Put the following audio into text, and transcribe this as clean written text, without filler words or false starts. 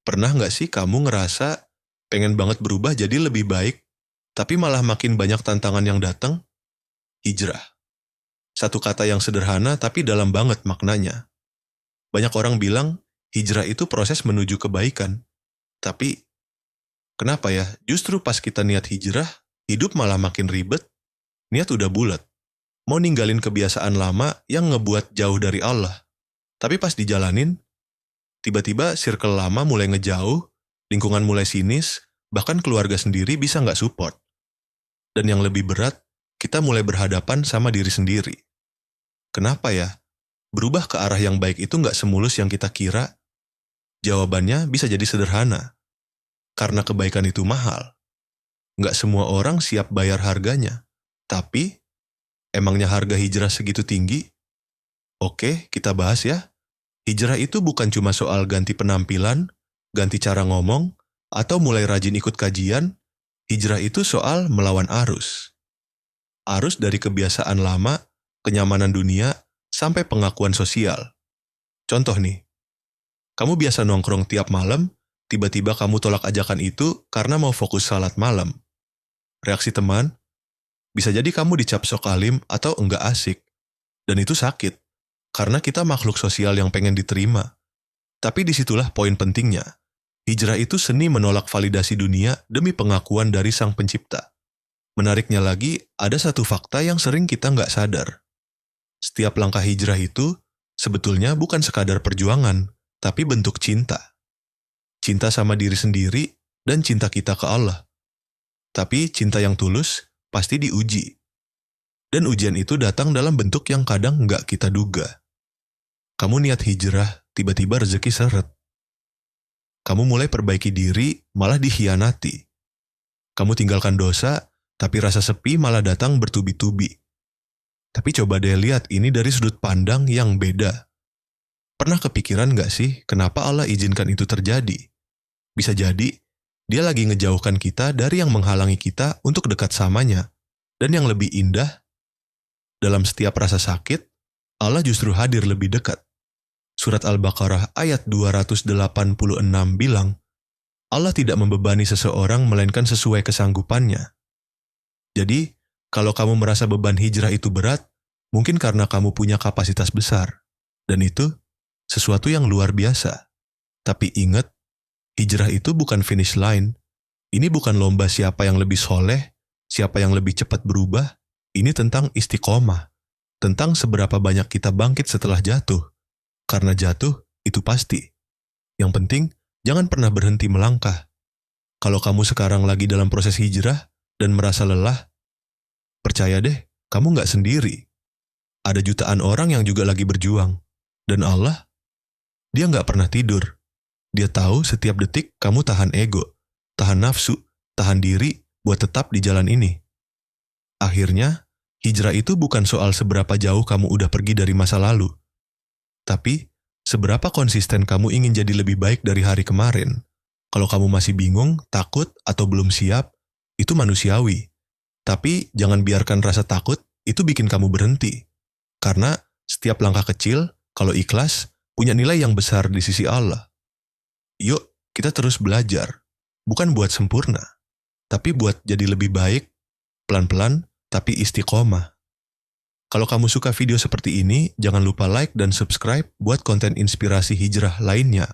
Pernah nggak sih kamu ngerasa pengen banget berubah jadi lebih baik, tapi malah makin banyak tantangan yang datang? Hijrah. Satu kata yang sederhana tapi dalam banget maknanya. Banyak orang bilang hijrah itu proses menuju kebaikan. Tapi kenapa ya justru pas kita niat hijrah, hidup malah makin ribet? Niat udah bulat. Mau ninggalin kebiasaan lama yang ngebuat jauh dari Allah. Tapi pas dijalanin, tiba-tiba circle lama mulai ngejauh, lingkungan mulai sinis, bahkan keluarga sendiri bisa nggak support. Dan yang lebih berat, kita mulai berhadapan sama diri sendiri. Kenapa ya? Berubah ke arah yang baik itu nggak semulus yang kita kira? Jawabannya bisa jadi sederhana. Karena kebaikan itu mahal. Nggak semua orang siap bayar harganya. Tapi, emangnya harga hijrah segitu tinggi? Oke, kita bahas ya. Hijrah itu bukan cuma soal ganti penampilan, ganti cara ngomong, atau mulai rajin ikut kajian. Hijrah itu soal melawan arus. Arus dari kebiasaan lama, kenyamanan dunia, sampai pengakuan sosial. Contoh nih, kamu biasa nongkrong tiap malam, tiba-tiba kamu tolak ajakan itu karena mau fokus salat malam. Reaksi teman, bisa jadi kamu dicap sok alim atau enggak asik. Dan itu sakit, karena kita makhluk sosial yang pengen diterima. Tapi disitulah poin pentingnya. Hijrah itu seni menolak validasi dunia demi pengakuan dari Sang Pencipta. Menariknya lagi, ada satu fakta yang sering kita nggak sadar. Setiap langkah hijrah itu sebetulnya bukan sekadar perjuangan, tapi bentuk cinta. Cinta sama diri sendiri dan cinta kita ke Allah. Tapi cinta yang tulus pasti diuji. Dan ujian itu datang dalam bentuk yang kadang nggak kita duga. Kamu niat hijrah, tiba-tiba rezeki seret. Kamu mulai perbaiki diri, malah dikhianati. Kamu tinggalkan dosa, tapi rasa sepi malah datang bertubi-tubi. Tapi coba deh lihat ini dari sudut pandang yang beda. Pernah kepikiran nggak sih kenapa Allah izinkan itu terjadi? Bisa jadi, dia lagi ngejauhkan kita dari yang menghalangi kita untuk dekat samanya. Dan yang lebih indah, dalam setiap rasa sakit, Allah justru hadir lebih dekat. Surat Al-Baqarah ayat 286 bilang, Allah tidak membebani seseorang melainkan sesuai kesanggupannya. Jadi, kalau kamu merasa beban hijrah itu berat, mungkin karena kamu punya kapasitas besar. Dan itu sesuatu yang luar biasa. Tapi ingat, hijrah itu bukan finish line. Ini bukan lomba siapa yang lebih soleh, siapa yang lebih cepat berubah. Ini tentang istiqomah. Tentang seberapa banyak kita bangkit setelah jatuh. Karena jatuh, itu pasti. Yang penting, jangan pernah berhenti melangkah. Kalau kamu sekarang lagi dalam proses hijrah dan merasa lelah, percaya deh, kamu nggak sendiri. Ada jutaan orang yang juga lagi berjuang. Dan Allah, dia nggak pernah tidur. Dia tahu setiap detik kamu tahan ego, tahan nafsu, tahan diri buat tetap di jalan ini. Akhirnya, hijrah itu bukan soal seberapa jauh kamu udah pergi dari masa lalu. Tapi, seberapa konsisten kamu ingin jadi lebih baik dari hari kemarin. Kalau kamu masih bingung, takut, atau belum siap, itu manusiawi. Tapi, jangan biarkan rasa takut itu bikin kamu berhenti. Karena, setiap langkah kecil, kalau ikhlas, punya nilai yang besar di sisi Allah. Yuk, kita terus belajar. Bukan buat sempurna, tapi buat jadi lebih baik, pelan-pelan, tapi istiqomah. Kalau kamu suka video seperti ini, jangan lupa like dan subscribe buat konten inspirasi hijrah lainnya.